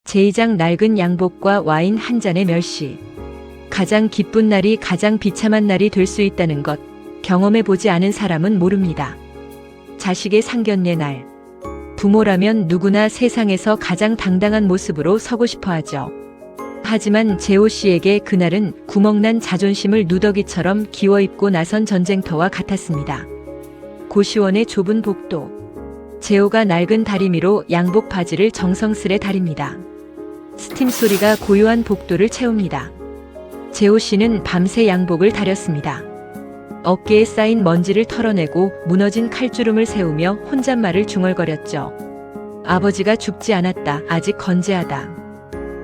제2장 낡은 양복과 와인 한 잔의 멸시. 가장 기쁜 날이 가장 비참한 날이 될 수 있다는 것, 경험해보지 않은 사람은 모릅니다. 자식의 상견례 날. 부모라면 누구나 세상에서 가장 당당한 모습으로 서고 싶어 하죠. 하지만 재호 씨에게 그날은 구멍난 자존심을 누더기처럼 기워입고 나선 전쟁터와 같았습니다. 고시원의 좁은 복도. 재호가 낡은 다리미로 양복 바지를 정성스레 다립니다. 스팀 소리가 고요한 복도를 채웁니다. 재호 씨는 밤새 양복을 다렸습니다. 어깨에 쌓인 먼지를 털어내고 무너진 칼주름을 세우며 혼잣말을 중얼거렸죠. 아버지가 죽지 않았다. 아직 건재하다.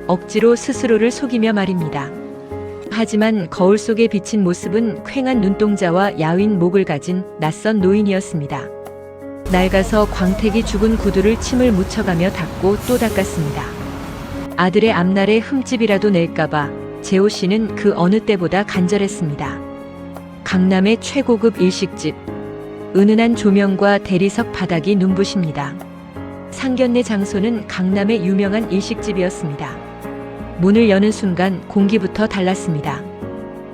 억지로 스스로를 속이며 말입니다. 하지만 거울 속에 비친 모습은 퀭한 눈동자와 야윈 목을 가진 낯선 노인이었습니다. 낡아서 광택이 죽은 구두를 침을 묻혀가며 닦고 또 닦았습니다. 아들의 앞날에 흠집이라도 낼까봐 재호 씨는 그 어느 때보다 간절했습니다. 강남의 최고급 일식집. 은은한 조명과 대리석 바닥이 눈부십니다. 상견례 장소는 강남의 유명한 일식집이었습니다. 문을 여는 순간 공기부터 달랐습니다.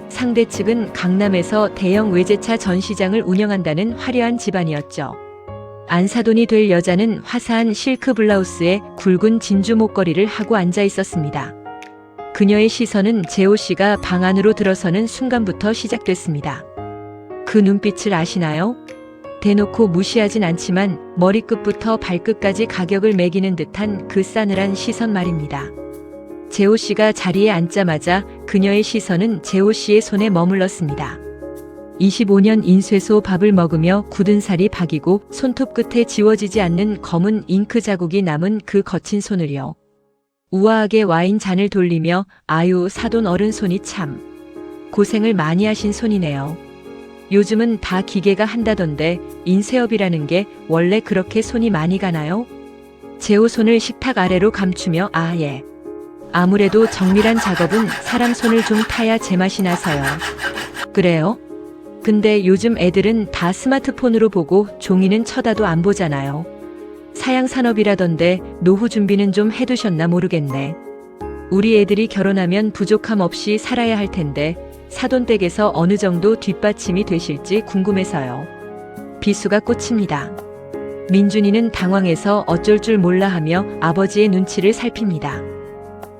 상대 측은 강남에서 대형 외제차 전시장을 운영한다는 화려한 집안이었죠. 안사돈이 될 여자는 화사한 실크 블라우스에 굵은 진주 목걸이를 하고 앉아 있었습니다. 그녀의 시선은 재호 씨가 방 안으로 들어서는 순간부터 시작됐습니다. 그 눈빛을 아시나요? 대놓고 무시하진 않지만 머리끝부터 발끝까지 가격을 매기는 듯한 그 싸늘한 시선 말입니다. 재호 씨가 자리에 앉자마자 그녀의 시선은 재호 씨의 손에 머물렀습니다. 25년 인쇄소 밥을 먹으며 굳은 살이 박이고 손톱 끝에 지워지지 않는 검은 잉크 자국이 남은 그 거친 손을요. 우아하게 와인 잔을 돌리며 아유 사돈 어른 손이 참 고생을 많이 하신 손이네요. 요즘은 다 기계가 한다던데 인쇄업이라는 게 원래 그렇게 손이 많이 가나요? 재호 손을 식탁 아래로 감추며 아 예. 아무래도 정밀한 작업은 사람 손을 좀 타야 제맛이 나서요. 그래요? 근데 요즘 애들은 다 스마트폰으로 보고 종이는 쳐다도 안 보잖아요. 사양산업이라던데 노후 준비는 좀 해두셨나 모르겠네. 우리 애들이 결혼하면 부족함 없이 살아야 할 텐데 사돈댁에서 어느 정도 뒷받침이 되실지 궁금해서요. 비수가 꽂힙니다. 민준이는 당황해서 어쩔 줄 몰라 하며 아버지의 눈치를 살핍니다.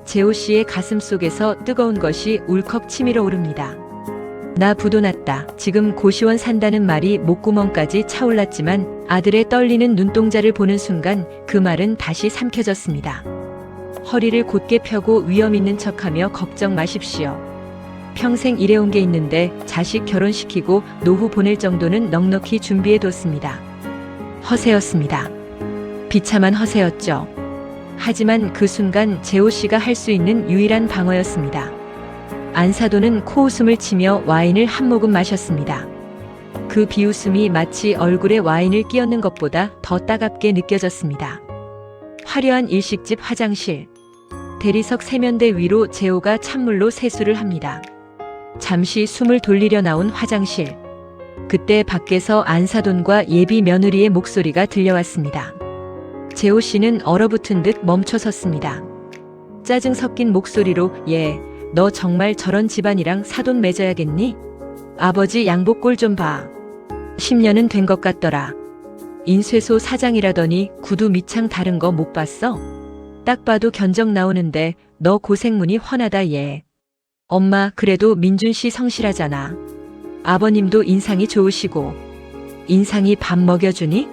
재호 씨의 가슴 속에서 뜨거운 것이 울컥 치밀어 오릅니다. 나 부도 났다. 지금 고시원 산다는 말이 목구멍까지 차올랐지만 아들의 떨리는 눈동자를 보는 순간 그 말은 다시 삼켜졌습니다. 허리를 곧게 펴고 위험 있는 척하며 걱정 마십시오. 평생 일해온 게 있는데 자식 결혼시키고 노후 보낼 정도는 넉넉히 준비해뒀습니다. 허세였습니다. 비참한 허세였죠. 하지만 그 순간 재호 씨가 할 수 있는 유일한 방어였습니다. 안사돈은 코웃음을 치며 와인을 한 모금 마셨습니다. 그 비웃음이 마치 얼굴에 와인을 끼얹는 것보다 더 따갑게 느껴졌습니다. 화려한 일식집 화장실. 대리석 세면대 위로 재호가 찬물로 세수를 합니다. 잠시 숨을 돌리려 나온 화장실. 그때 밖에서 안사돈과 예비 며느리의 목소리가 들려왔습니다. 재호 씨는 얼어붙은 듯 멈춰섰습니다. 짜증 섞인 목소리로 예, 너 정말 저런 집안이랑 사돈 맺어야겠니? 아버지 양복 꼴 좀 봐. 10년은 된 것 같더라. 인쇄소 사장이라더니 구두 밑창 다른 거 못 봤어? 딱 봐도 견적 나오는데 너 고생문이 훤하다 얘. 엄마 그래도 민준 씨 성실하잖아. 아버님도 인상이 좋으시고. 인상이 밥 먹여주니?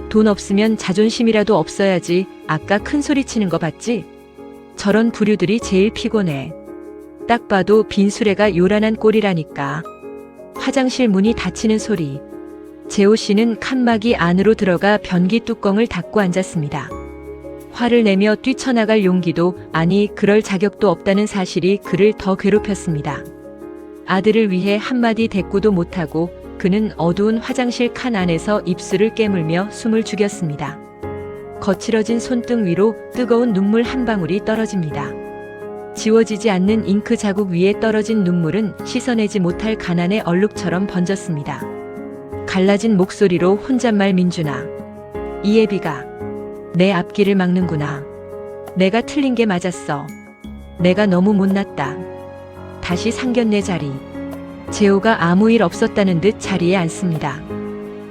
돈 없으면 자존심이라도 없어야지. 아까 큰 소리 치는 거 봤지? 저런 부류들이 제일 피곤해. 딱 봐도 빈수레가 요란한 꼴이라니까. 화장실 문이 닫히는 소리. 재호 씨는 칸막이 안으로 들어가 변기 뚜껑을 닫고 앉았습니다. 화를 내며 뛰쳐나갈 용기도 아니 그럴 자격도 없다는 사실이 그를 더 괴롭혔습니다. 아들을 위해 한마디 대꾸도 못하고 그는 어두운 화장실 칸 안에서 입술을 깨물며 숨을 죽였습니다. 거칠어진 손등 위로 뜨거운 눈물 한 방울이 떨어집니다. 지워지지 않는 잉크 자국 위에 떨어진 눈물은 씻어내지 못할 가난의 얼룩처럼 번졌습니다. 갈라진 목소리로 혼잣말 민준아. 이예비가 내 앞길을 막는구나. 내가 틀린 게 맞았어. 내가 너무 못났다. 다시 상견례 자리. 재호가 아무 일 없었다는 듯 자리에 앉습니다.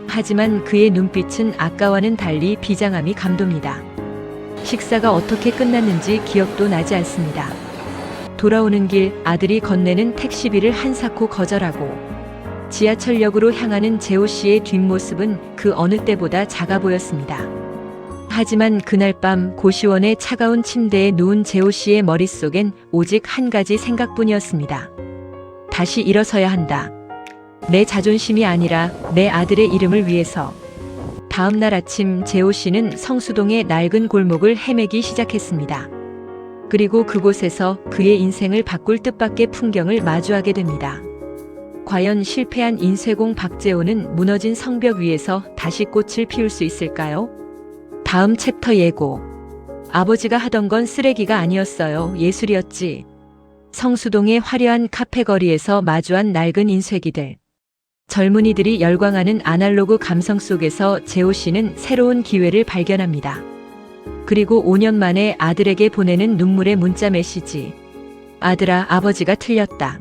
하지만 그의 눈빛은 아까와는 달리 비장함이 감돕니다. 식사가 어떻게 끝났는지 기억도 나지 않습니다. 돌아오는 길 아들이 건네는 택시비를 한사코 거절하고 지하철역으로 향하는 재호 씨의 뒷모습은 그 어느 때보다 작아 보였습니다. 하지만 그날 밤 고시원의 차가운 침대에 누운 재호 씨의 머릿속엔 오직 한 가지 생각뿐이었습니다. 다시 일어서야 한다. 내 자존심이 아니라 내 아들의 이름을 위해서. 다음 날 아침 재호 씨는 성수동의 낡은 골목을 헤매기 시작했습니다. 그리고 그곳에서 그의 인생을 바꿀 뜻밖의 풍경을 마주하게 됩니다. 과연 실패한 인쇄공 박재호는 무너진 성벽 위에서 다시 꽃을 피울 수 있을까요? 다음 챕터 예고. 아버지가 하던 건 쓰레기가 아니었어요. 예술이었지. 성수동의 화려한 카페 거리에서 마주한 낡은 인쇄기들. 젊은이들이 열광하는 아날로그 감성 속에서 재호 씨는 새로운 기회를 발견합니다. 그리고 5년 만에 아들에게 보내는 눈물의 문자 메시지. 아들아, 아버지가 틀렸다.